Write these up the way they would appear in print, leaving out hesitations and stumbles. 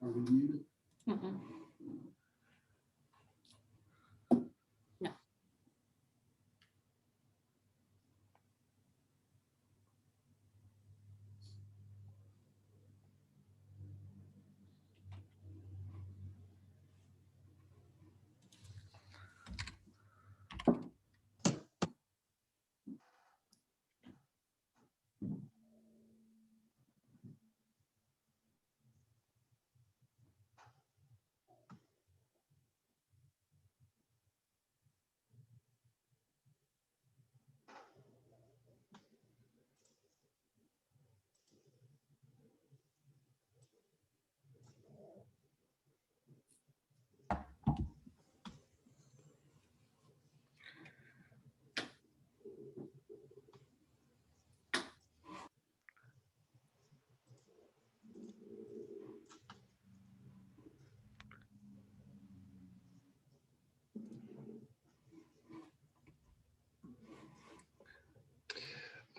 Are we muted? Mm-mm. No.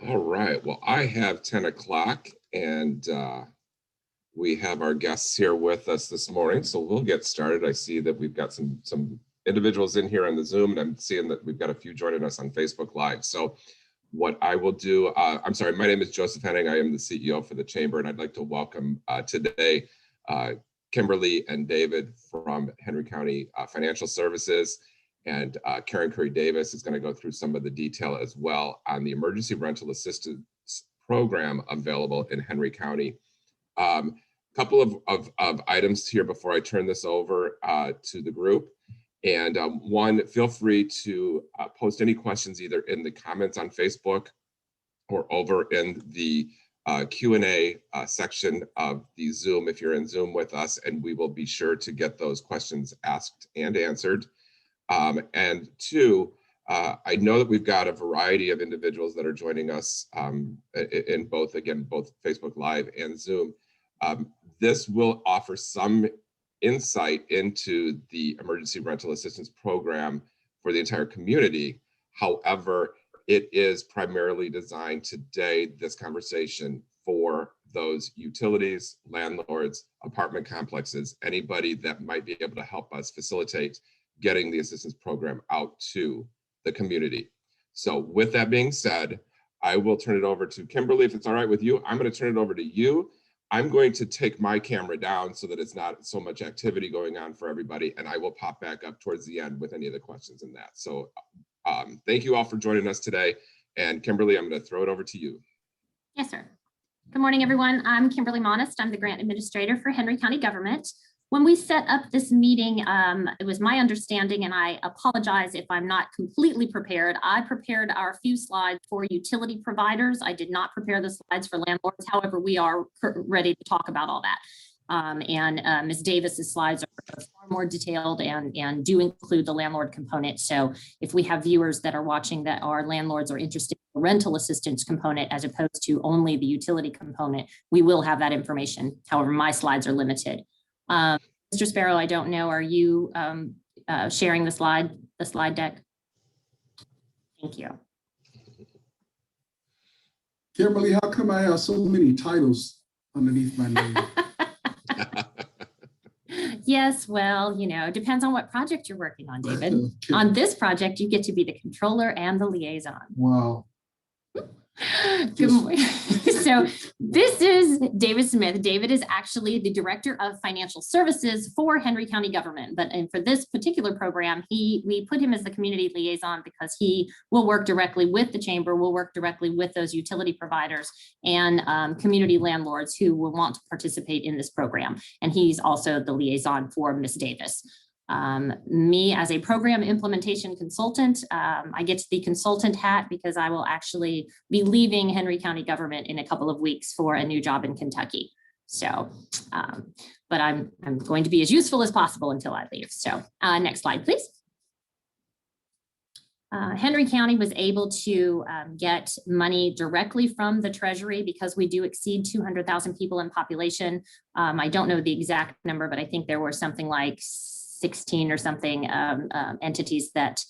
All right, well, I have 10 o'clock and we have our guests here with us this morning, so we'll get started. I see that we've got some individuals in here on the Zoom, and I'm seeing that we've got a few joining us on Facebook Live. So what I will do, I'm sorry, my name is Joseph Henning. I am the CEO for the Chamber, and I'd like to welcome today Kimberly and David from Henry County Financial Services. And Karen Curry Davis is going to go through some of the detail as well on the emergency rental assistance program available in Henry County. Couple of items here before I turn this over to the group. And one, feel free to post any questions either in the comments on Facebook or over in the Q&A section of the Zoom if you're in Zoom with us, and we will be sure to get those questions asked and answered. And two, I know that we've got a variety of individuals that are joining us in both Facebook Live and Zoom. This will offer some insight into the emergency rental assistance program for the entire community. However, it is primarily designed today, this conversation, for those utilities, landlords, apartment complexes, anybody that might be able to help us facilitate getting the assistance program out to the community. So with that being said, I will turn it over to Kimberly. If it's all right with you, I'm going to turn it over to you. I'm going to take my camera down so that it's not so much activity going on for everybody, and I will pop back up towards the end with any of the questions in that. So thank you all for joining us today. And Kimberly, I'm going to throw it over to you. Yes, sir. Good morning, everyone. I'm Kimberly Monast. I'm the grant administrator for Henry County Government. When we set up this meeting, it was my understanding, and I apologize if I'm not completely prepared. I prepared our few slides for utility providers. I did not prepare the slides for landlords. However, we are ready to talk about all that. Ms. Davis's slides are far more detailed and do include the landlord component. So if we have viewers that are watching that are landlords or interested in the rental assistance component as opposed to only the utility component, we will have that information. However, my slides are limited. Mr. Sparrow, I don't know, are you sharing the slide deck? Thank you. Kimberly, how come I have so many titles underneath my name? Yes, well, you know, depends on what project you're working on, David. Okay. On this project, you get to be the controller and the liaison. Wow. Good morning. So this is David Smith. David is actually the Director of Financial Services for Henry County Government. But and for this particular program, we put him as the community liaison because he will work directly with the chamber, will work directly with those utility providers and community landlords who will want to participate in this program. And he's also the liaison for Ms. Davis. Me as a program implementation consultant, I get the consultant hat because I will actually be leaving Henry County Government in a couple of weeks for a new job in Kentucky. So, but I'm going to be as useful as possible until I leave. So next slide, please. Henry County was able to get money directly from the Treasury because we do exceed 200,000 people in population. I don't know the exact number, but I think there were something like 16 or something entities that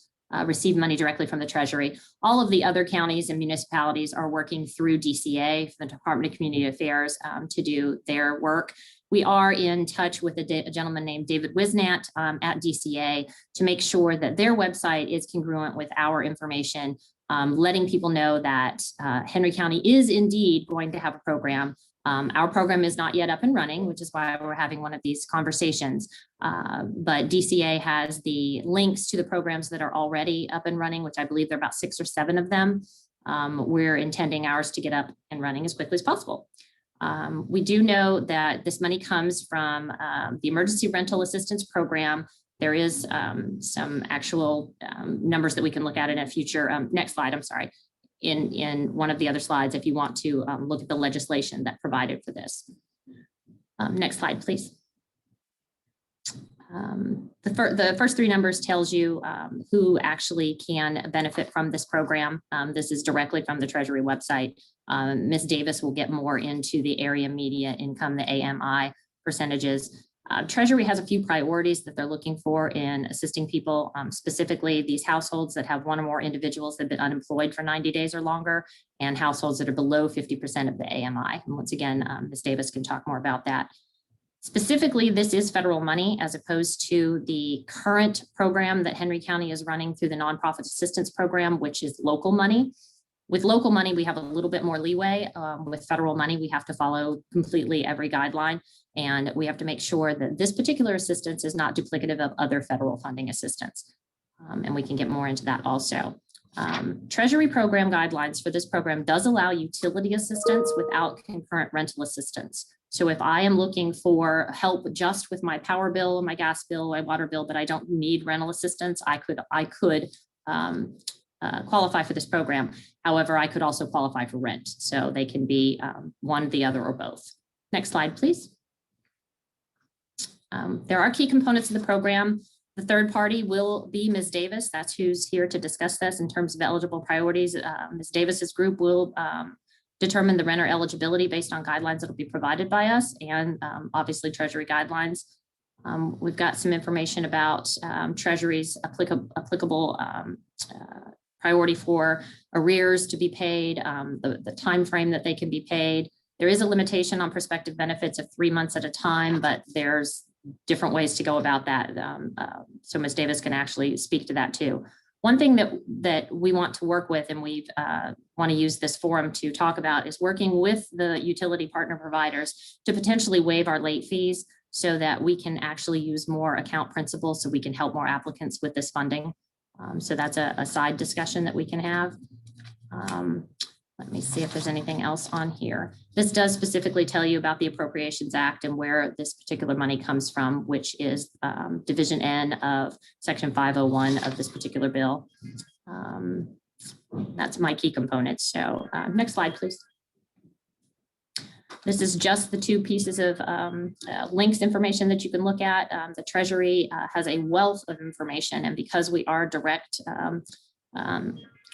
receive money directly from the Treasury. All of the other counties and municipalities are working through DCA, the Department of Community Affairs, to do their work. We are in touch with a gentleman named David Wisnat at DCA to make sure that their website is congruent with our information, letting people know that Henry County is indeed going to have a program. Our program is not yet up and running, which is why we're having one of these conversations. But DCA has the links to the programs that are already up and running, which I believe there are about 6 or 7 of them. We're intending ours to get up and running as quickly as possible. We do know that this money comes from the Emergency Rental Assistance Program. There is some actual numbers that we can look at in a future, next slide, I'm sorry, in one of the other slides if you want to look at the legislation that provided for this. Next slide, please. The first 3 numbers tells you who actually can benefit from this program. This is directly from the Treasury website. Ms. Davis will get more into the area media income, the AMI percentages. Treasury has a few priorities that they're looking for in assisting people, specifically these households that have 1 or more individuals that have been unemployed for 90 days or longer, and households that are below 50% of the AMI. And once again, Ms. Davis can talk more about that. Specifically, this is federal money as opposed to the current program that Henry County is running through the Nonprofit Assistance Program, which is local money. With local money, we have a little bit more leeway. With federal money, we have to follow completely every guideline, and we have to make sure that this particular assistance is not duplicative of other federal funding assistance. And we can get more into that also. Treasury program guidelines for this program does allow utility assistance without concurrent rental assistance. So if I am looking for help just with my power bill, my gas bill, my water bill, but I don't need rental assistance, I could qualify for this program. However, I could also qualify for rent. So they can be one, the other, or both. Next slide, please. There are key components of the program. The third party will be Ms. Davis. That's who's here to discuss this in terms of eligible priorities. Ms. Davis's group will determine the renter eligibility based on guidelines that will be provided by us and obviously Treasury guidelines. We've got some information about Treasury's applicable priority for arrears to be paid, the time frame that they can be paid. There is a limitation on prospective benefits of 3 months at a time, but there's different ways to go about that. So Ms. Davis can actually speak to that too. One thing that we want to work with, and we want to use this forum to talk about, is working with the utility partner providers to potentially waive our late fees so that we can actually use more account principals so we can help more applicants with this funding. So that's a side discussion that we can have. Let me see if there's anything else on here. This does specifically tell you about the Appropriations Act and where this particular money comes from, which is Division N of Section 501 of this particular bill. That's my key components. So next slide, please. This is just the 2 pieces of links information that you can look at. The Treasury has a wealth of information, and because we are direct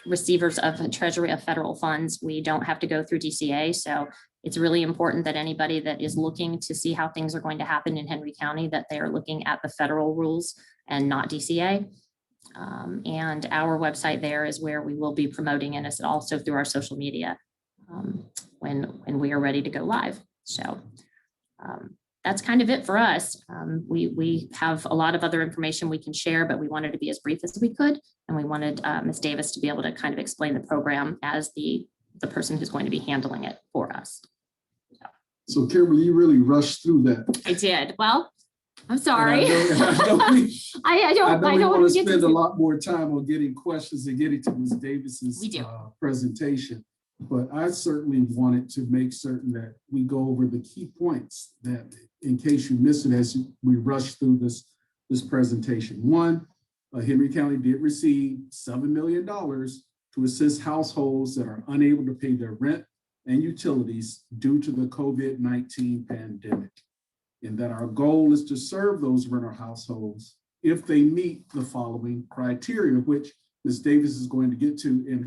receivers of Treasury of federal funds, we don't have to go through DCA. So it's really important that anybody that is looking to see how things are going to happen in Henry County, that they are looking at the federal rules and not DCA. And our website there is where we will be promoting, and it's also through our social media when we are ready to go live. So that's kind of it for us. We have a lot of other information we can share, but we wanted to be as brief as we could. And we wanted Ms. Davis to be able to kind of explain the program as the person who's going to be handling it for us. So Kimberly, you really rushed through that. I did. Well, I'm sorry. I don't want to spend a lot more time on getting questions and getting to Ms. Davis's presentation. But I certainly wanted to make certain that we go over the key points that, in case you missed it as we rush through this presentation. One, Henry County did receive $7 million to assist households that are unable to pay their rent and utilities due to the COVID-19 pandemic. And that our goal is to serve those renter households if they meet the following criteria, which Ms. Davis is going to get to in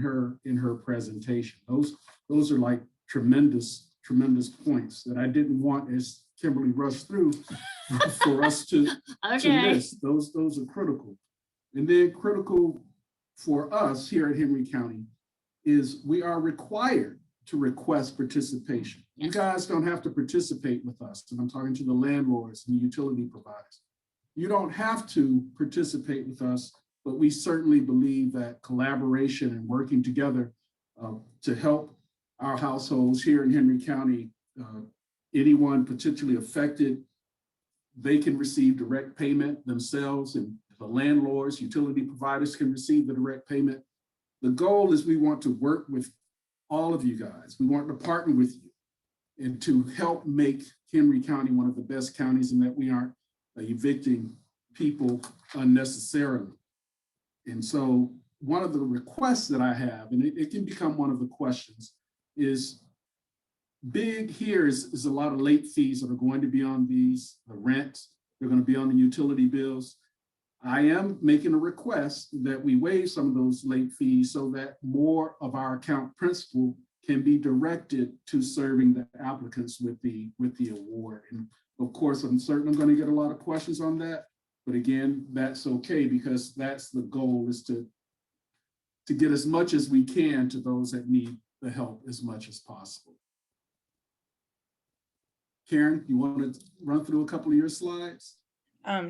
her presentation. Those are like tremendous points that I didn't want, as Kimberly rushed through, for us to miss. Those are critical. And then critical for us here at Henry County is we are required to request participation. You guys don't have to participate with us. And I'm talking to the landlords and the utility providers. You don't have to participate with us, but we certainly believe that collaboration and working together to help our households here in Henry County, anyone potentially affected, they can receive direct payment themselves, and the landlords, utility providers can receive the direct payment. The goal is we want to work with all of you guys. We want to partner with you and to help make Henry County one of the best counties, and that we aren't evicting people unnecessarily. And so one of the requests that I have, and it can become one of the questions, is big here is a lot of late fees that are going to be on these, the rent, they're going to be on the utility bills. I am making a request that we waive some of those late fees so that more of our account principal can be directed to serving the applicants with the award. And of course, I'm certain I'm going to get a lot of questions on that. But again, that's okay, because that's the goal, is to get as much as we can to those that need the help as much as possible. Karen, you want to run through a couple of your slides?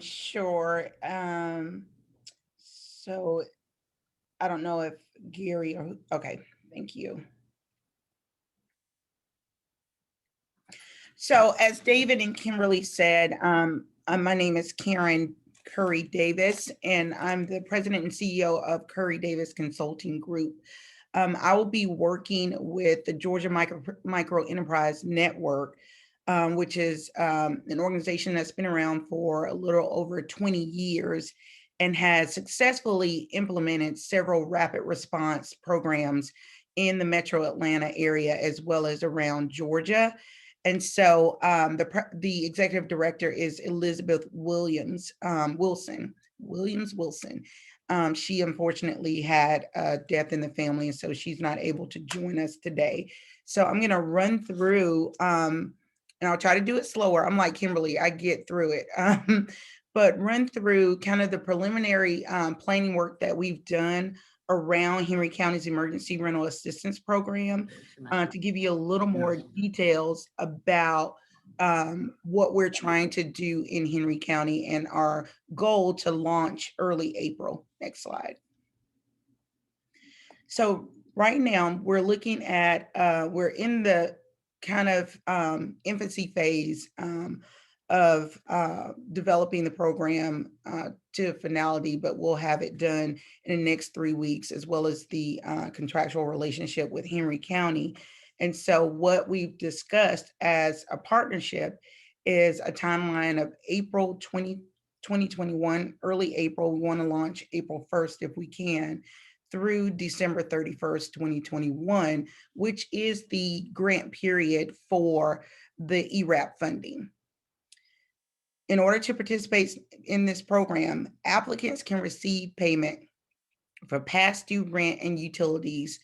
Sure. So I don't know if Gary or, okay, thank you. So as David and Kimberly said, my name is Karen Curry Davis, and I'm the president and CEO of Curry Davis Consulting Group. I will be working with the Georgia Micro Enterprise Network, which is an organization that's been around for a little over 20 years and has successfully implemented several rapid response programs in the Metro Atlanta area, as well as around Georgia. And so the executive director is Elizabeth Wilson. She unfortunately had a death in the family, and so she's not able to join us today. So I'm going to run through, and I'll try to do it slower. I'm like Kimberly, I get through it, but run through kind of the preliminary planning work that we've done around Henry County's Emergency Rental Assistance Program to give you a little more details about what we're trying to do in Henry County and our goal to launch early April. Next slide. So right now we're looking at, we're in the kind of infancy phase of developing the program to finality, but we'll have it done in the next 3 weeks, as well as the contractual relationship with Henry County. And so what we've discussed as a partnership is a timeline of April 2021, early April. We want to launch April 1st if we can, through December 31st, 2021, which is the grant period for the ERAP funding. In order to participate in this program, applicants can receive payment for past due rent and utilities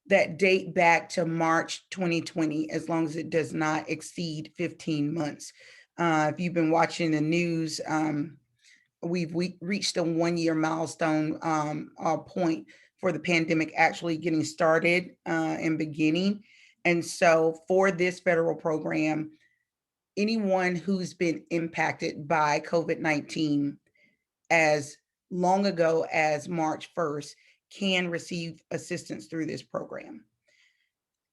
that date back to March 2020, as long as it does not exceed 15 months. If you've been watching the news, we've reached a 1-year milestone point for the pandemic actually getting started and beginning. And so for this federal program, anyone who's been impacted by COVID-19 as long ago as March 1st can receive assistance through this program.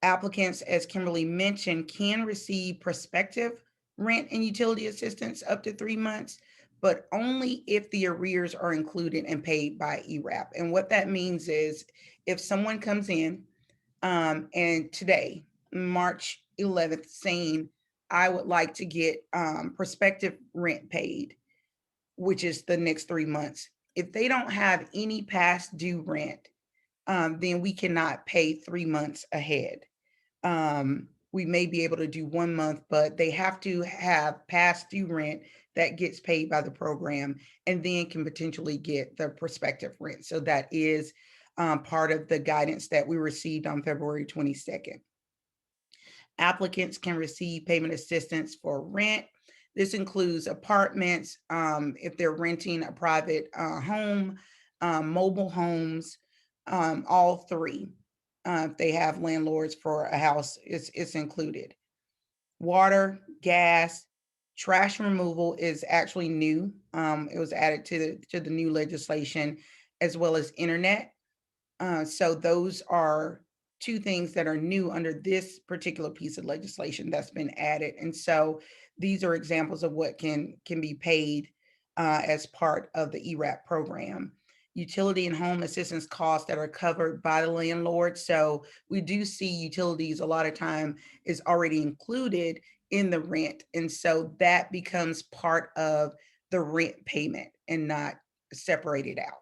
Applicants, as Kimberly mentioned, can receive prospective rent and utility assistance up to 3 months, but only if the arrears are included and paid by ERAP. And what that means is if someone comes in and today, March 11th, saying, I would like to get prospective rent paid, which is the next 3 months. If they don't have any past due rent, then we cannot pay 3 months ahead. We may be able to do 1 month, but they have to have past due rent that gets paid by the program, and then can potentially get the prospective rent. So that is part of the guidance that we received on February 22nd. Applicants can receive payment assistance for rent. This includes apartments, if they're renting a private home, mobile homes, all three. If they have landlords for a house, it's included. Water, gas, trash removal is actually new. It was added to the new legislation, as well as internet. So those are two things that are new under this particular piece of legislation that's been added. And so these are examples of what can be paid as part of the ERAP program. Utility and home assistance costs that are covered by the landlord. So we do see utilities a lot of time is already included in the rent. And so that becomes part of the rent payment and not separated out.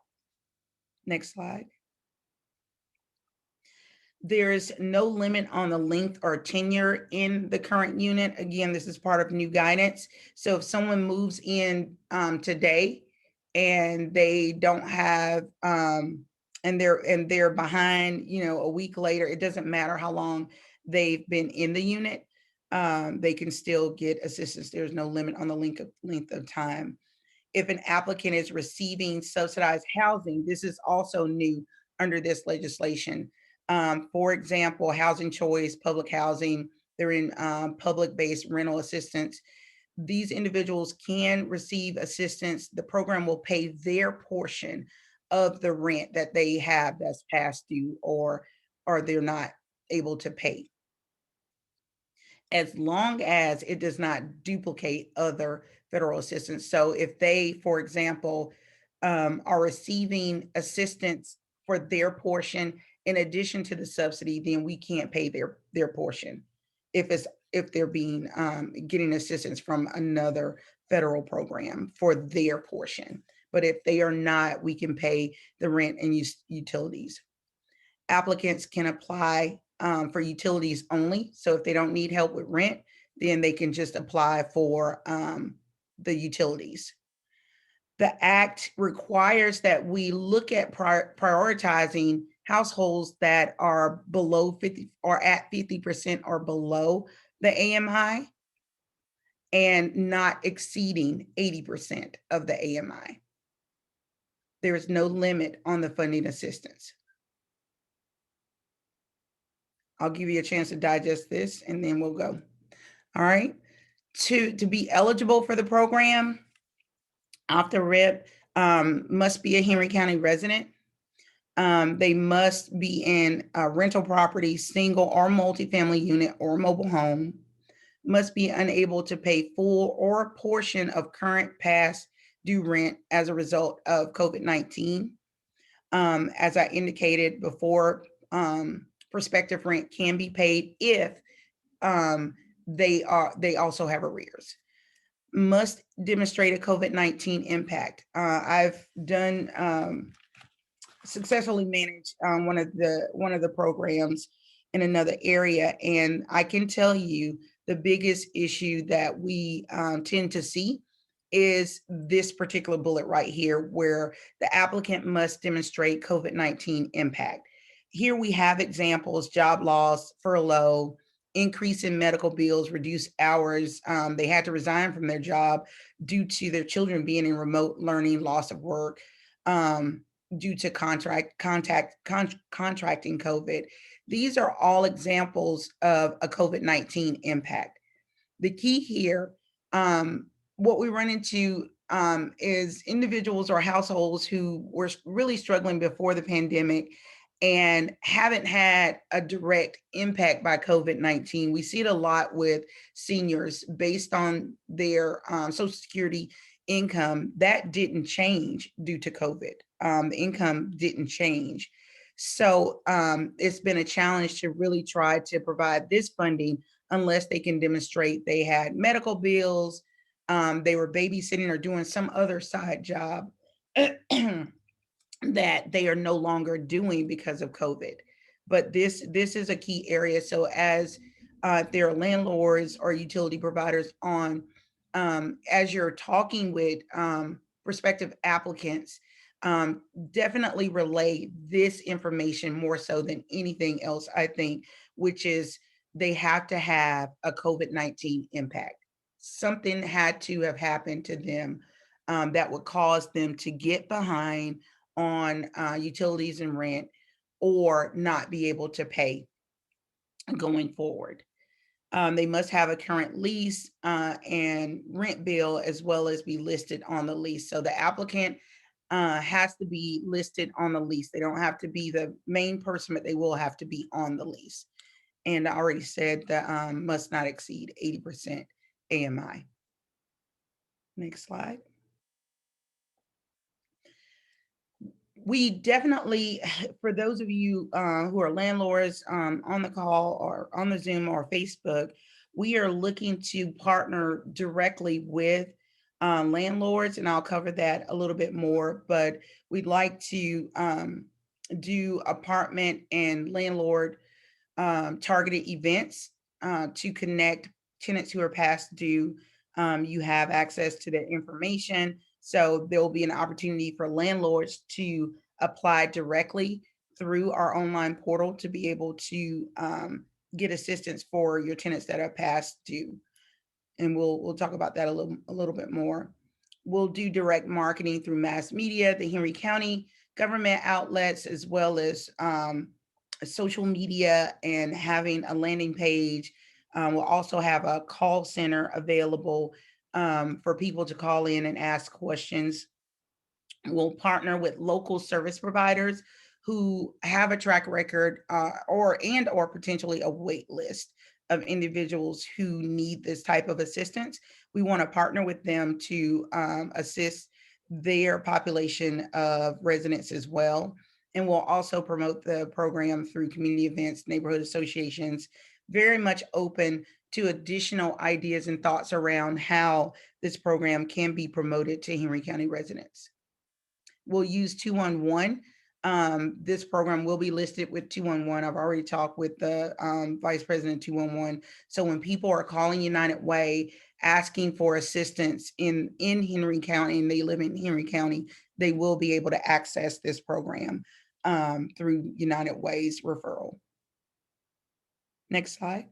Next slide. There's no limit on the length or tenure in the current unit. Again, this is part of new guidance. So if someone moves in today and they don't have and they're behind, a week later, it doesn't matter how long they've been in the unit, they can still get assistance. There's no limit on the length of time. If an applicant is receiving subsidized housing, this is also new under this legislation. For example, housing choice, public housing, they're in public-based rental assistance. These individuals can receive assistance. The program will pay their portion of the rent that they have that's past due or they're not able to pay, as long as it does not duplicate other federal assistance. So if they, for example, are receiving assistance for their portion in addition to the subsidy, then we can't pay their portion if they're being getting assistance from another federal program for their portion. But if they are not, we can pay the rent and utilities. Applicants can apply for utilities only. So if they don't need help with rent, then they can just apply for the utilities. The act requires that we look at prioritizing households that are below 50 or at 50% or below the AMI and not exceeding 80% of the AMI. There is no limit on the funding assistance. I'll give you a chance to digest this and then we'll go. All right. To be eligible for the program, off the rip, must be a Henry County resident. They must be in a rental property, single or multifamily unit or mobile home, must be unable to pay full or a portion of current past due rent as a result of COVID-19. As I indicated before, prospective rent can be paid if they also have arrears. Must demonstrate a COVID-19 impact. I've done successfully managed one of the programs in another area, and I can tell you the biggest issue that we tend to see is this particular bullet right here, where the applicant must demonstrate COVID-19 impact. Here we have examples: job loss, furlough, increase in medical bills, reduced hours. They had to resign from their job due to their children being in remote learning, loss of work, due to contracting COVID. These are all examples of a COVID-19 impact. The key here, what we run into is individuals or households who were really struggling before the pandemic and haven't had a direct impact by COVID-19. We see it a lot with seniors based on their Social Security income. That didn't change due to COVID. The income didn't change. So it's been a challenge to really try to provide this funding unless they can demonstrate they had medical bills, they were babysitting or doing some other side job that they are no longer doing because of COVID. But this is a key area. So as there are landlords or utility providers on, as you're talking with prospective applicants, definitely relay this information more so than anything else, I think, which is they have to have a COVID-19 impact. Something had to have happened to them that would cause them to get behind on utilities and rent, or not be able to pay going forward. They must have a current lease and rent bill, as well as be listed on the lease. So the applicant has to be listed on the lease. They don't have to be the main person, but they will have to be on the lease. And I already said that must not exceed 80% AMI. Next slide. We definitely, for those of you who are landlords on the call or on the Zoom or Facebook, we are looking to partner directly with landlords, and I'll cover that a little bit more, but we'd like to do apartment and landlord targeted events to connect tenants who are past due. You have access to their information. So there will be an opportunity for landlords to apply directly through our online portal to be able to get assistance for your tenants that are past due. And we'll talk about that a little bit more. We'll do direct marketing through mass media, the Henry County government outlets, as well as social media, and having a landing page. We'll also have a call center available for people to call in and ask questions. We'll partner with local service providers who have a track record or potentially a wait list of individuals who need this type of assistance. We want to partner with them to assist their population of residents as well. And we'll also promote the program through community events, neighborhood associations, very much open to additional ideas and thoughts around how this program can be promoted to Henry County residents. We'll use 211. This program will be listed with 211. I've already talked with the Vice President 211. So when people are calling United Way, asking for assistance in Henry County, and they live in Henry County, they will be able to access this program through United Way's referral. Next slide.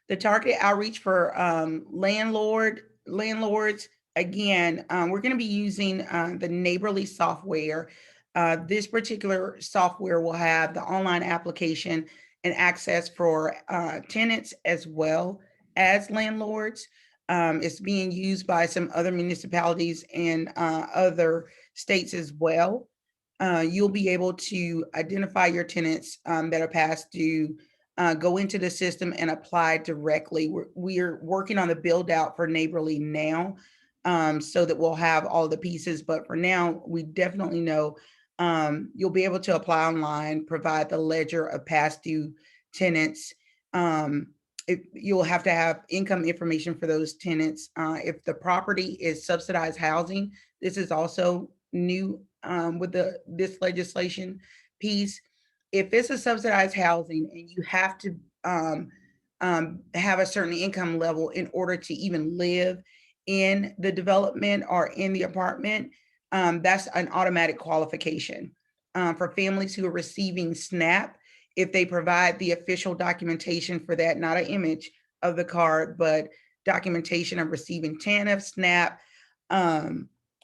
The target outreach for landlords. Again, we're going to be using the Neighborly software. This particular software will have the online application and access for tenants as well as landlords. It's being used by some other municipalities and other states as well. You'll be able to identify your tenants that are past due, go into the system and apply directly. We're working on the build out for Neighborly now, so that we'll have all the pieces. But for now, we definitely know you'll be able to apply online, provide the ledger of past due tenants. You'll have to have income information for those tenants. If the property is subsidized housing, this is also new with this legislation piece. If it's a subsidized housing and you have to have a certain income level in order to even live in the development or in the apartment, that's an automatic qualification. For families who are receiving SNAP, if they provide the official documentation for that, not an image of the card, but documentation of receiving TANF, SNAP,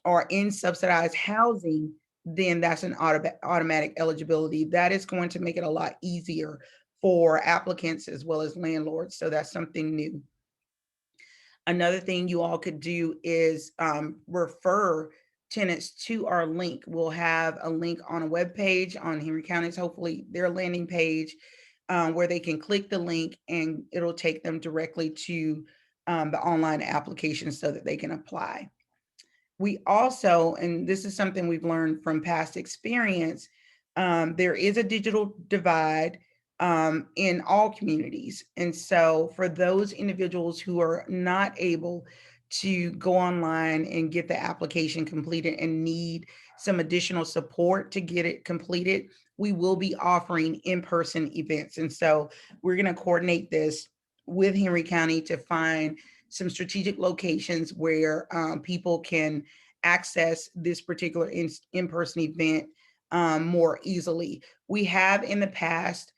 or in subsidized housing, then that's an automatic eligibility. That is going to make it a lot easier for applicants as well as landlords. So that's something new. Another thing you all could do is refer tenants to our link. We'll have a link on a web page on Henry County's, hopefully their landing page, where they can click the link and it'll take them directly to the online application so that they can apply. We also, and this is something we've learned from past experience, there is a digital divide in all communities. And so for those individuals who are not able to go online and get the application completed and need some additional support to get it completed, we will be offering in-person events. And so we're going to coordinate this with Henry County to find some strategic locations where people can access this particular in-person event more easily. We have in the past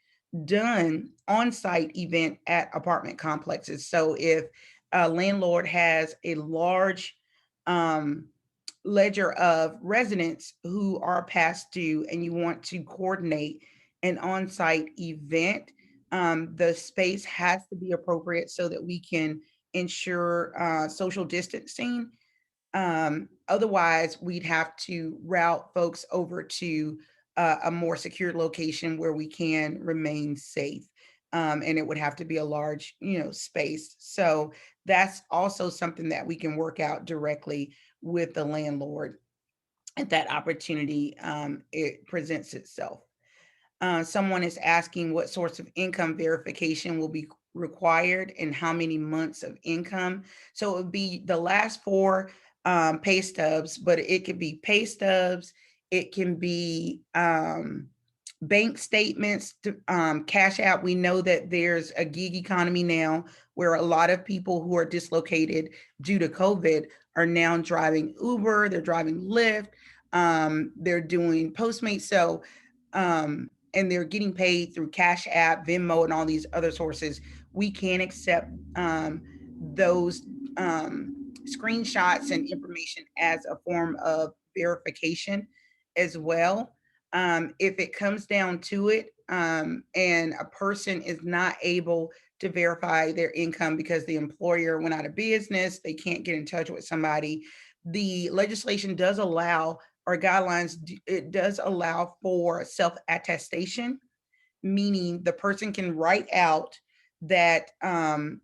done on-site event at apartment complexes. So if a landlord has a large ledger of residents who are past due and you want to coordinate an on-site event, the space has to be appropriate so that we can ensure social distancing. Otherwise, we'd have to route folks over to a more secure location where we can remain safe. And it would have to be a large, space. So that's also something that we can work out directly with the landlord at that opportunity it presents itself. Someone is asking what sorts of income verification will be required and how many months of income. So it would be the last 4 pay stubs, but it could be pay stubs, it can be bank statements, cash out. We know that there's a gig economy now where a lot of people who are dislocated due to COVID are now driving Uber, they're driving Lyft, they're doing Postmates. So, and they're getting paid through Cash App, Venmo, and all these other sources. We can accept those screenshots and information as a form of verification as well. If it comes down to it, and a person is not able to verify their income because the employer went out of business, they can't get in touch with somebody, the legislation does allow, or guidelines, it does allow for self-attestation, meaning the person can write out that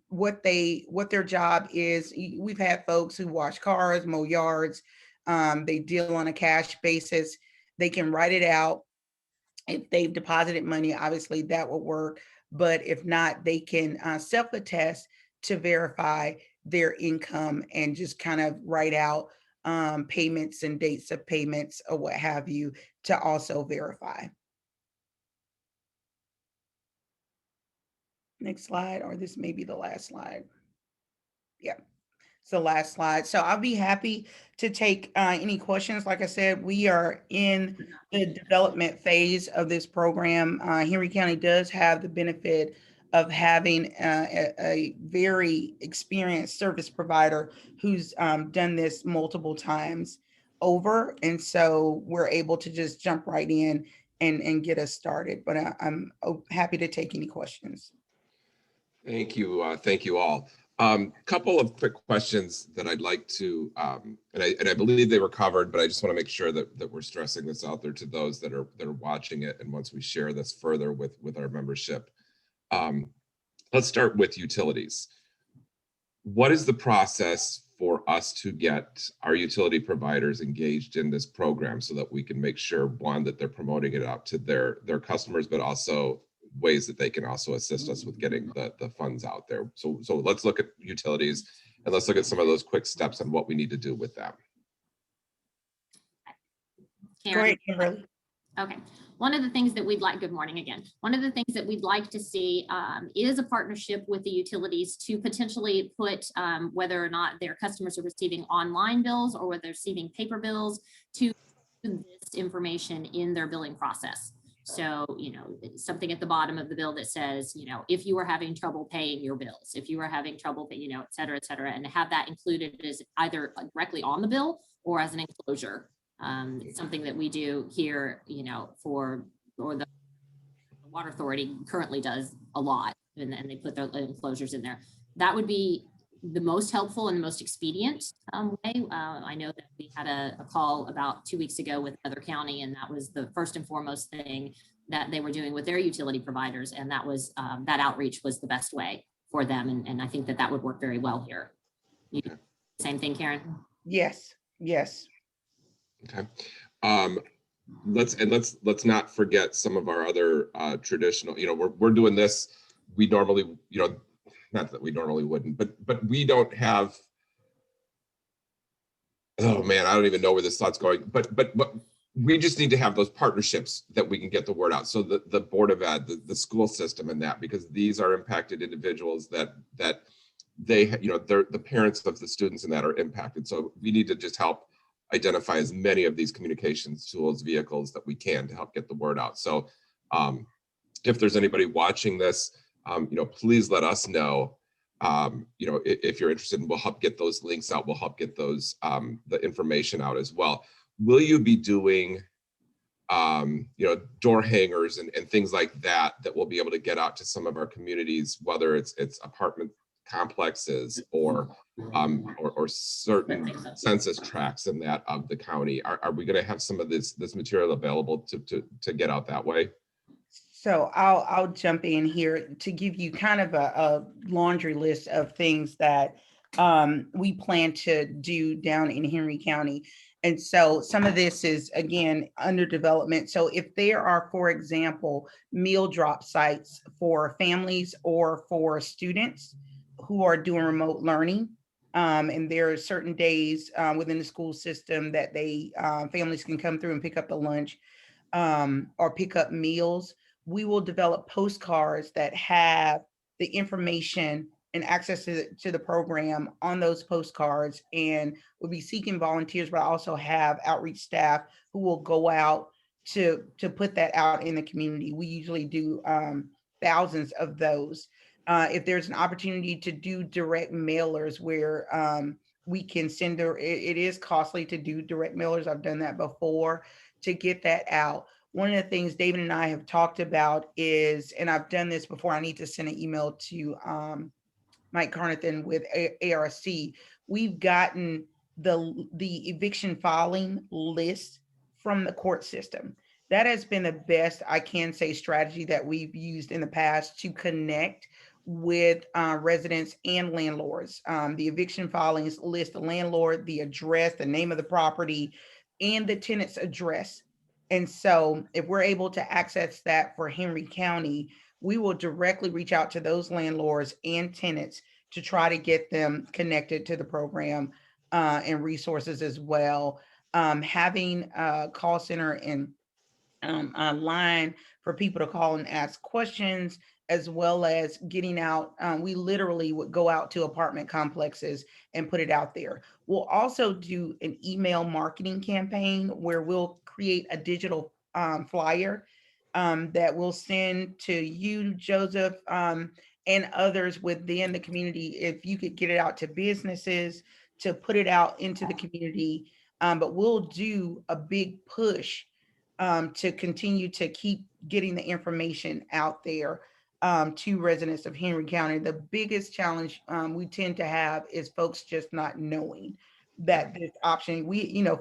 what their job is. We've had folks who wash cars, mow yards, they deal on a cash basis. They can write it out. If they've deposited money, obviously that will work. But if not, they can self-attest to verify their income and just kind of write out payments and dates of payments or what have you to also verify. Next slide, or this may be the last slide. Yeah, it's the last slide. So I'll be happy to take any questions. Like I said, we are in the development phase of this program. Henry County does have the benefit of having a very experienced service provider who's done this multiple times over. And so we're able to just jump right in and get us started. But I'm happy to take any questions. Thank you. Thank you all. Couple of quick questions that I'd like to, and I believe they were covered, but I just want to make sure that we're stressing this out there to those that are watching it. And once we share this further with our membership, let's start with utilities. What is the process for us to get our utility providers engaged in this program so that we can make sure, one, that they're promoting it out to their customers, but also ways that they can also assist us with getting the funds out there. So let's look at utilities and let's look at some of those quick steps on what we need to do with them. Go ahead, Kimberly. Okay. One of the things that we'd like, good morning again. One of the things that we'd like to see is a partnership with the utilities to potentially put whether or not their customers are receiving online bills or whether they're receiving paper bills to this information in their billing process. So, something at the bottom of the bill that says, if you are having trouble paying your bills, if you are having trouble, et cetera, and have that included as either directly on the bill or as an enclosure. It's something that we do here, or the Water Authority currently does a lot, and they put their enclosures in there. That would be the most helpful and the most expedient way. I know that we had a call about 2 weeks ago with another county, and that was the first and foremost thing that they were doing with their utility providers, and that was that outreach was the best way for them, and I think that would work very well here. Same thing, Karen? Yes. Okay. Let's not forget some of our other traditional, we're doing this. We normally, not that we normally wouldn't, but we don't have, oh man, I don't even know where this thought's going, but we just need to have those partnerships that we can get the word out. So the Board of Ed, the school system and that, because these are impacted individuals that they, they're the parents of the students and that are impacted. So we need to just help identify as many of these communications tools, vehicles that we can to help get the word out. So if there's anybody watching this, please let us know you know, if you're interested, we'll help get those links out. We'll help get those the information out as well. Will you be doing you know, door hangers and things like that we'll be able to get out to some of our communities, whether it's apartment complexes or certain census tracts in that of the county? Are we going to have some of this material available to get out that way? So I'll jump in here to give you kind of a laundry list of things that we plan to do down in Henry County. And so some of this is, again, under development. So if there are, for example, meal drop sites for families or for students who are doing remote learning, and there are certain days within the school system that they families can come through and pick up the lunch or pick up meals, we will develop postcards that have the information and access to the program on those postcards, and we'll be seeking volunteers, but also have outreach staff who will go out to put that out in the community. We usually do thousands of those. If there's an opportunity to do direct mailers where we can send it is costly to do direct mailers. I've done that before to get that out. One of the things David and I have talked about is, and I've done this before, I need to send an email to Mike Carnathan with ARC. We've gotten the eviction filing list from the court system. That has been the best, I can say, strategy that we've used in the past to connect with residents and landlords. The eviction filings list the landlord, the address, the name of the property, and the tenant's address. And so if we're able to access that for Henry County, we will directly reach out to those landlords and tenants to try to get them connected to the program and resources as well. Having a call center and a line for people to call and ask questions, as well as getting out. We literally would go out to apartment complexes and put it out there. We'll also do an email marketing campaign where we'll create a digital flyer that we'll send to you, Joseph, and others within the community. If you could get it out to businesses, to put it out into the community, but we'll do a big push to continue to keep getting the information out there to residents of Henry County. The biggest challenge we tend to have is folks just not knowing that this option.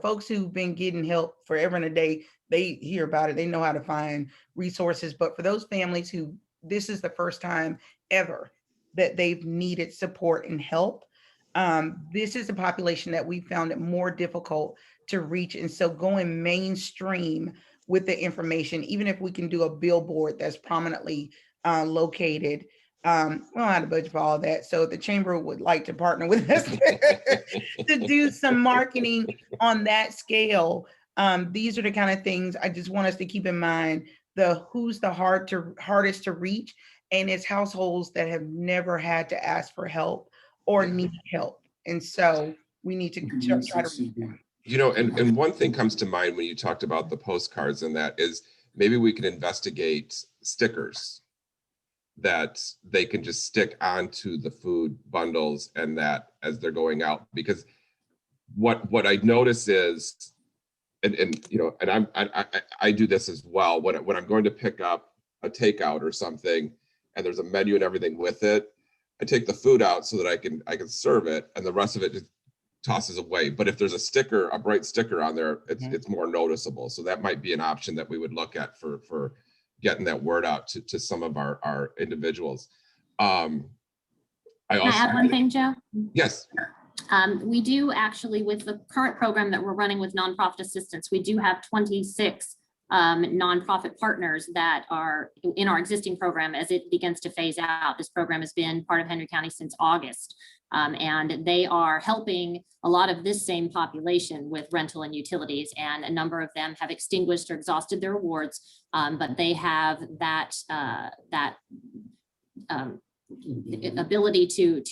Folks who've been getting help forever and a day, they hear about it, they know how to find resources. But for those families who this is the first time ever that they've needed support and help, this is a population that we found it more difficult to reach. And so going mainstream with the information, even if we can do a billboard that's prominently located, we don't have to budget for all that. So the chamber would like to partner with us to do some marketing on that scale. These are the kind of things I just want us to keep in mind. Who's the hardest to reach, and it's households that have never had to ask for help or need help. And so we need to try to reach them. And one thing comes to mind when you talked about the postcards, and that is maybe we can investigate stickers that they can just stick onto the food bundles, and that as they're going out, because what I notice is, and I do this as well, when I'm going to pick up a takeout or something, and there's a menu and everything with it, I take the food out so that I can serve it, and the rest of it just tosses away. But if there's a bright sticker on there, it's more noticeable. So that might be an option that we would look at for getting that word out to some of our individuals. Can I add one thing, Joe? Yes. We do actually, with the current program that we're running with nonprofit assistance, we do have 26 nonprofit partners that are in our existing program as it begins to phase out. This program has been part of Henry County since August, and they are helping a lot of this same population with rental and utilities, and a number of them have extinguished or exhausted their awards, but they have that ability to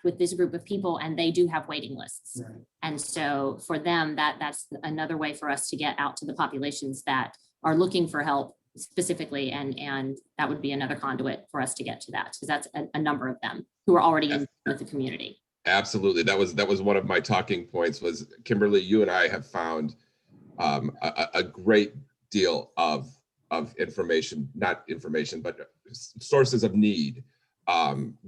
with this group of people, and they do have waiting lists. Right. And so for them, that's another way for us to get out to the populations that are looking for help specifically, and that would be another conduit for us to get to that, because that's a number of them. who are already in with the community. Absolutely. That was one of my talking points was, Kimberly, you and I have found a great deal of information, not information, but sources of need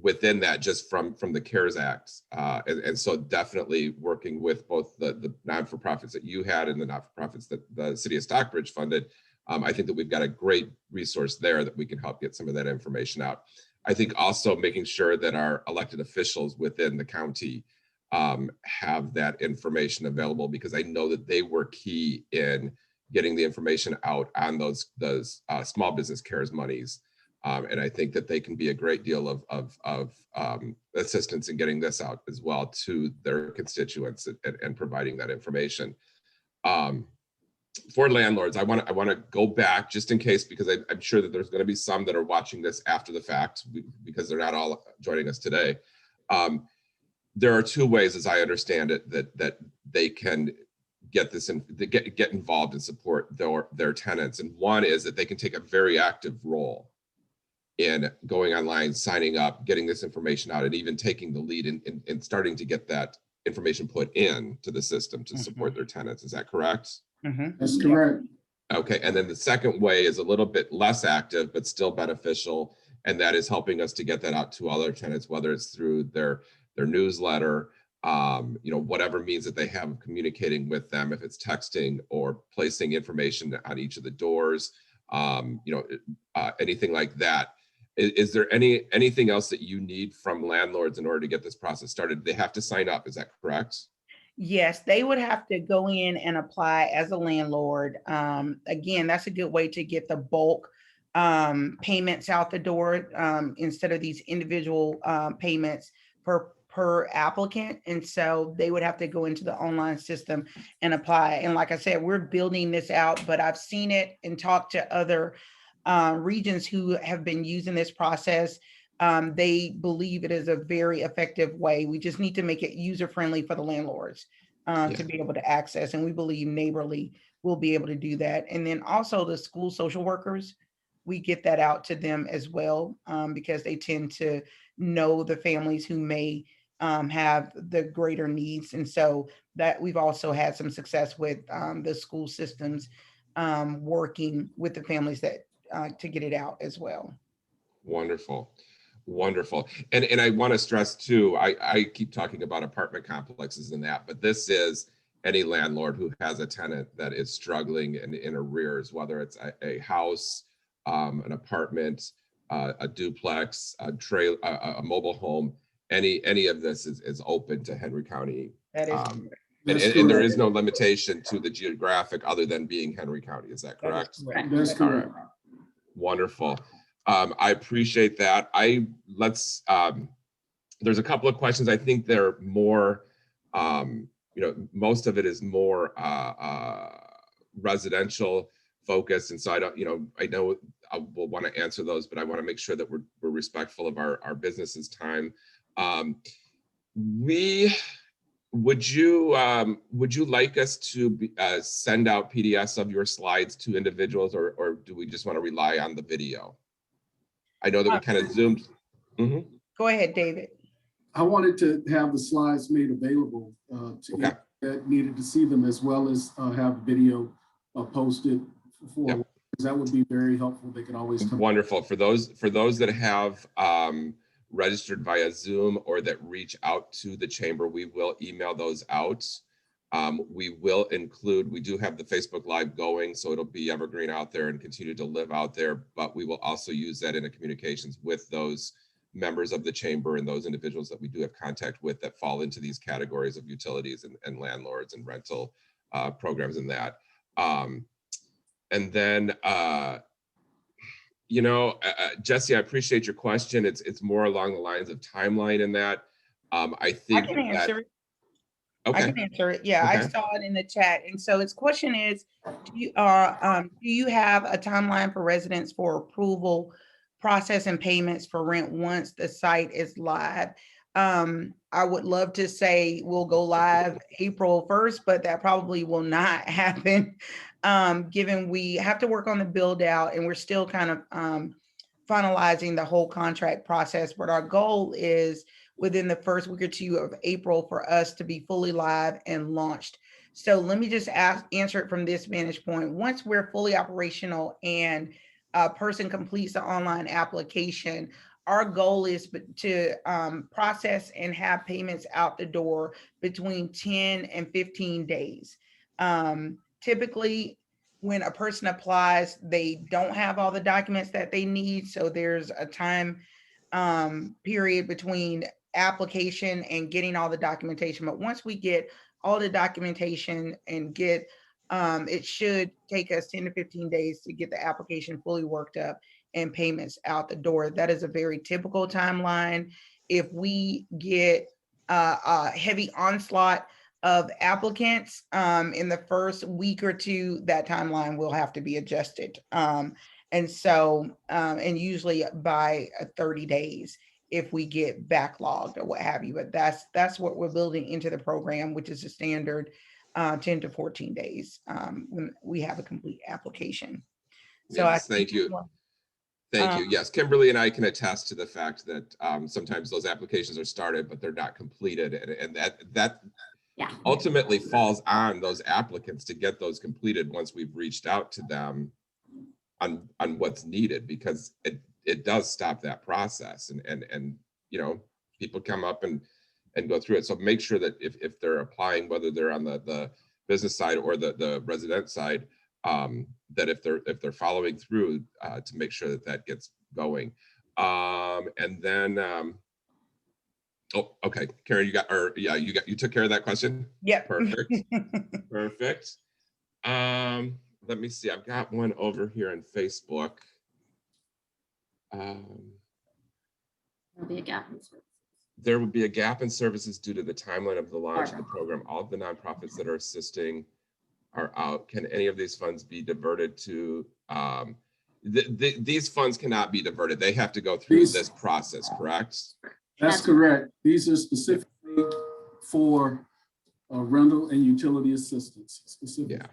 within that, just from the CARES Act. And so definitely working with both the not-for-profits that you had and the not-for-profits that the city of Stockbridge funded, I think that we've got a great resource there that we can help get some of that information out. I think also making sure that our elected officials within the county have that information available, because I know that they were key in getting the information out on those small business CARES monies. And I think that they can be a great deal of assistance in getting this out as well to their constituents and providing that information. For landlords, I want to go back just in case, because I'm sure that there's going to be some that are watching this after the fact, because they're not all joining us today. There are two ways, as I understand it, that they can get this and get involved and support their tenants. And one is that they can take a very active role in going online, signing up, getting this information out, and even taking the lead in starting to get that information put into the system to support their tenants. Is that correct? That's correct. Okay, and then the second way is a little bit less active, but still beneficial, and that is helping us to get that out to all their tenants, whether it's through their newsletter, whatever means that they have communicating with them, if it's texting or placing information on each of the doors, anything like that. Is there anything else that you need from landlords in order to get this process started? They have to sign up, is that correct? Yes, they would have to go in and apply as a landlord. Again, that's a good way to get the bulk payments out the door instead of these individual payments per applicant. And so they would have to go into the online system and apply. And like I said, we're building this out, but I've seen it and talked to other regions who have been using this process. They believe it is a very effective way. We just need to make it user-friendly for the landlords to be able to access. And we believe Neighborly will be able to do that. And then also the school social workers, we get that out to them as well because they tend to know the families who may have the greater needs. And so that we've also had some success with the school systems working with the families that to get it out as well. Wonderful. Wonderful. And I want to stress too, I keep talking about apartment complexes and that, but this is any landlord who has a tenant that is struggling and in arrears, whether it's a house, an apartment, a duplex, a mobile home, any of this is open to Henry County. That is and there is no limitation to the geographic other than being Henry County. Is that correct? That's correct. Right. Wonderful. I appreciate that. There's a couple of questions. I think they're more, most of it is more residential focused. And so I know I will want to answer those, but I want to make sure that we're respectful of our business's time. Would you like us to send out PDFs of your slides to individuals, or do we just want to rely on the video? I know that we kind of zoomed. Mm-hmm. Go ahead, David. I wanted to have the slides made available to people that needed to see them, as well as have video posted for. That would be very helpful. They can always come. Wonderful. For those that have registered via Zoom or that reach out to the chamber, we will email those out. We will include, we do have the Facebook Live going, so it'll be evergreen out there and continue to live out there, but we will also use that in the communications with those members of the chamber and those individuals that we do have contact with that fall into these categories of utilities and landlords and rental programs and that. And then, Jesse, I appreciate your question. It's more along the lines of timeline in that. I think I can answer it. Okay. I can answer it. Yeah, Okay. I saw it in the chat. And so its question is, do you have a timeline for residents for approval, process and payments for rent once the site is live? I would love to say we'll go live April 1st, but that probably will not happen, given we have to work on the build out and we're still kind of finalizing the whole contract process, but our goal is within the first week or two of April for us to be fully live and launched. So let me just answer it from this vantage point. Once we're fully operational and a person completes the online application, our goal is to process and have payments out the door between 10 and 15 days. Typically, when a person applies, they don't have all the documents that they need. So there's a time period between application and getting all the documentation. But once we get all the documentation and get, it should take us 10 to 15 days to get the application fully worked up and payments out the door. That is a very typical timeline. If we get a heavy onslaught of applicants in the first week or two, that timeline will have to be adjusted. And so, and usually by 30 days if we get backlogged or what have you, but that's what we're building into the program, which is a standard 10 to 14 days when we have a complete application. So yes, thank you. Thank you. Yes, Kimberly and I can attest to the fact that sometimes those applications are started, but they're not completed. And that ultimately falls on those applicants to get those completed once we've reached out to them on what's needed, because it does stop that process. And you know, people come up and go through it. So make sure that if they're applying, whether they're on the business side or the resident side, that if they're following through to make sure that gets going. And then oh, okay, Karen, you took care of that question? Yeah. Perfect. Perfect. Let me see, I've got one over here on Facebook. There'll be a gap in services. There will be a gap in services due to the timeline of the launch of the program. All of the nonprofits that are assisting are out. Can any of these funds be diverted to, these funds cannot be diverted. They have to go through this process, correct? That's correct. These are specifically for rental and utility assistance specifically. Yeah.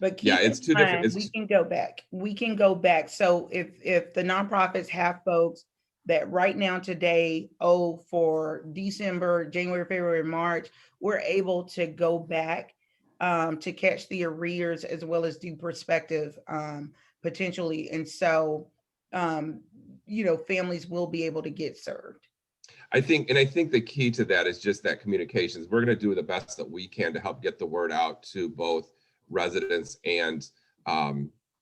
But it's two different. We can go back. We can go back. So if the nonprofits have folks that right now today owe for December, January, February, March, we're able to go back to catch the arrears as well as do prospective potentially. And so, you know, families will be able to get served. I think the key to that is just that communications. We're going to do the best that we can to help get the word out to both residents and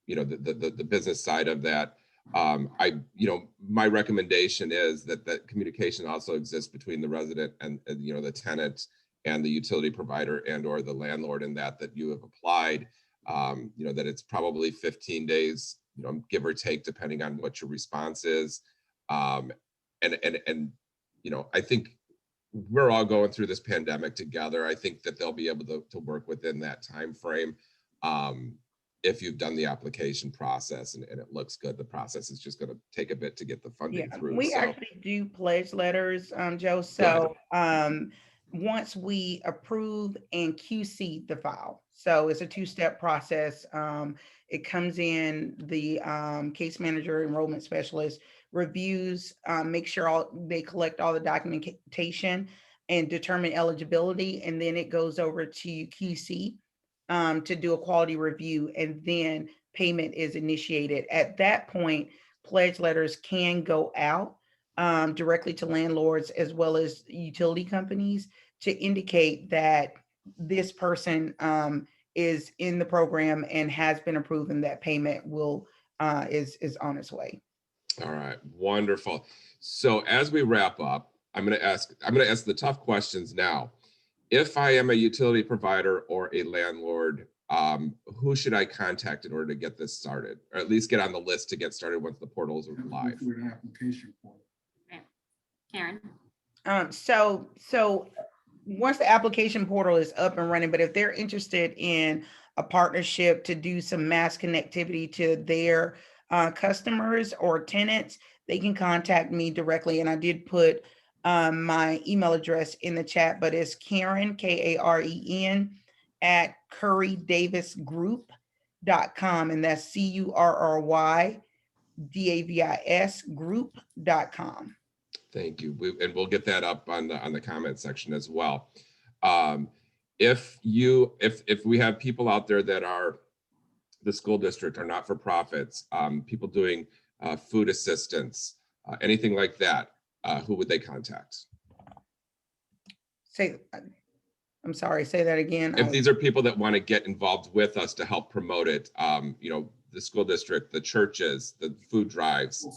you know, the business side of that. My recommendation is that communication also exists between the resident and you know, the tenant and the utility provider and or the landlord, in that you have applied, you know, that it's probably 15 days, you know, give or take, depending on what your response is. And you know, I think we're all going through this pandemic together. I think that they'll be able to work within that time frame. If you've done the application process and it looks good, the process is just going to take a bit to get the funding through. We actually do pledge letters, Joe. So once we approve and QC the file, so it's a two-step process. It comes in, the case manager, enrollment specialist reviews, make sure they collect all the documentation and determine eligibility, and then it goes over to QC to do a quality review, and then payment is initiated. At that point, pledge letters can go out directly to landlords as well as utility companies to indicate that this person is in the program and has been approved, and that payment is on its way. All right, wonderful. So as we wrap up, I'm going to ask the tough questions now. If I am a utility provider or a landlord, who should I contact in order to get this started, or at least get on the list to get started once the portals are live? Application portal. Karen. So once the application portal is up and running, but if they're interested in a partnership to do some mass connectivity to their customers or tenants, they can contact me directly. And I did put my email address in the chat, but it's Karen, Karen, at currydavisgroup.com. And that's CURRY davisgroup.com. Thank you. And we'll get that up on the comment section as well. If we have people out there that are the school district or not-for-profits, people doing food assistance, anything like that, who would they contact? I'm sorry, say that again. If these are people that want to get involved with us to help promote it, the school district, the churches, the food drives.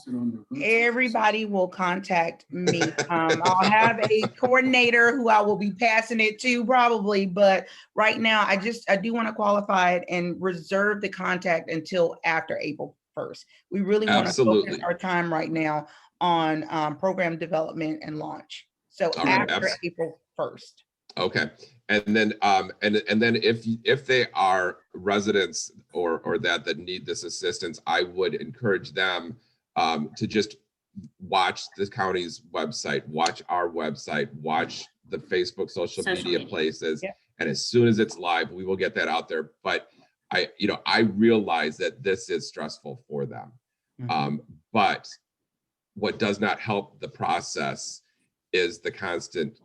Everybody will contact me. I'll have a coordinator who I will be passing it to probably, but right now I do want to qualify it and reserve the contact until after April 1st. We really want to focus our time right now on program development and launch. So after April 1st. Okay, and then if they are residents or that need this assistance, I would encourage them to just watch the county's website, watch our website, watch the Facebook social media places, and as soon as it's live, we will get that out there. But I realize that this is stressful for them, but what does not help the process is the constant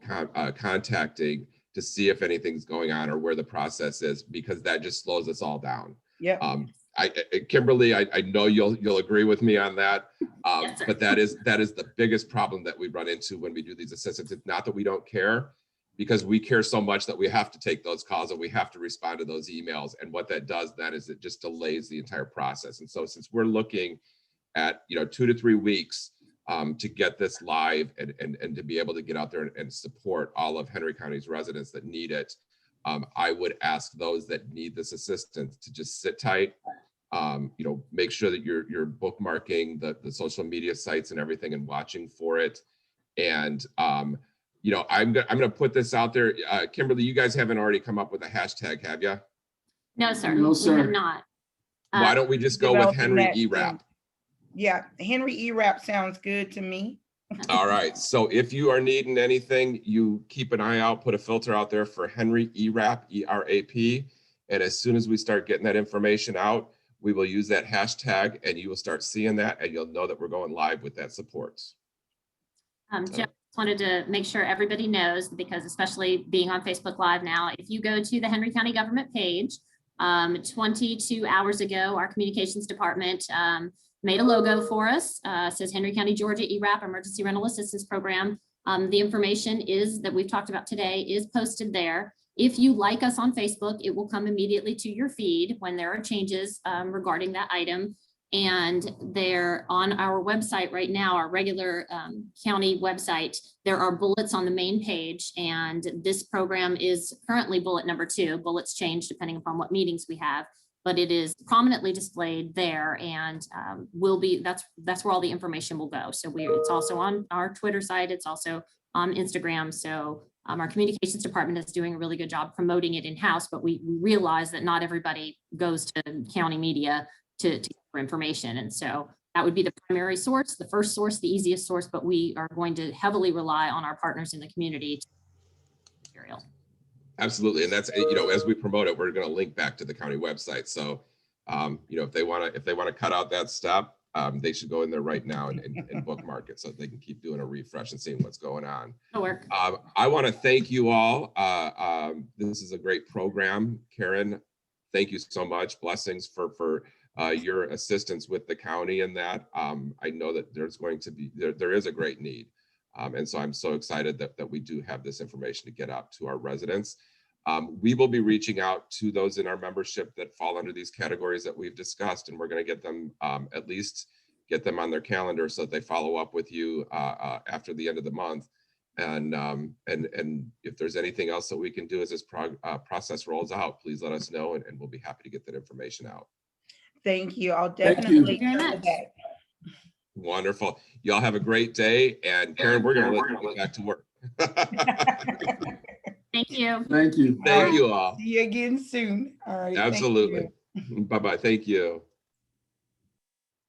contacting to see if anything's going on or where the process is, because that just slows us all down. Yeah. Kimberly, I know you'll agree with me on that. But that is the biggest problem that we run into when we do these assistants. It's not that we don't care, because we care so much that we have to take those calls and we have to respond to those emails. And what that does then is it just delays the entire process. And so since we're looking at 2 to 3 weeks to get this live and to be able to get out there and support all of Henry County's residents that need it, I would ask those that need this assistance to just sit tight. Make sure that you're bookmarking the social media sites and everything and watching for it. And I'm gonna put this out there. Kimberly, you guys haven't already come up with a hashtag, have you? No, sir. No, sir. We have not. Why don't we just go with Henry ERAP? Yeah, Henry ERAP sounds good to me. All right. So if you are needing anything, you keep an eye out, put a filter out there for Henry ERAP, ERAP. And as soon as we start getting that information out, we will use that hashtag and you will start seeing that and you'll know that we're going live with that support. Just wanted to make sure everybody knows, because especially being on Facebook Live now, if you go to the Henry County government page, 22 hours ago, our communications department made a logo for us, says Henry County, Georgia ERAP Emergency Rental Assistance Program. The information that we've talked about today is posted there. If you like us on Facebook, it will come immediately to your feed when there are changes regarding that item. And they're on our website right now, our regular county website. There are bullets on the main page, and this program is currently bullet number 2. Bullets change depending upon what meetings we have, but it is prominently displayed there, and that's where all the information will go. So it's also on our Twitter site. It's also on Instagram. So our communications department is doing a really good job promoting it in-house, but we realize that not everybody goes to county media to get for information. And so that would be the primary source, the first source, the easiest source, but we are going to heavily rely on our partners in the community. Material. Absolutely. And that's, as we promote it, we're going to link back to the county website. So, if they want to cut out that step, they should go in there right now and bookmark it so they can keep doing a refresh and seeing what's going on. That'll work. I want to thank you all. This is a great program. Karen, thank you so much. Blessings for your assistance with the county in that. I know that there is a great need. And so I'm so excited that we do have this information to get out to our residents. We will be reaching out to those in our membership that fall under these categories that we've discussed, and we're going to get them at least get them on their calendar so that they follow up with you after the end of the month. And if there's anything else that we can do as this process rolls out, please let us know, and we'll be happy to get that information out. Thank you. I'll definitely do that. Wonderful. Y'all have a great day. And Karen, we're going to let you get back to work. Thank you. Thank you. Thank you all. See you again soon. All right. Absolutely. Bye-bye. Thank you.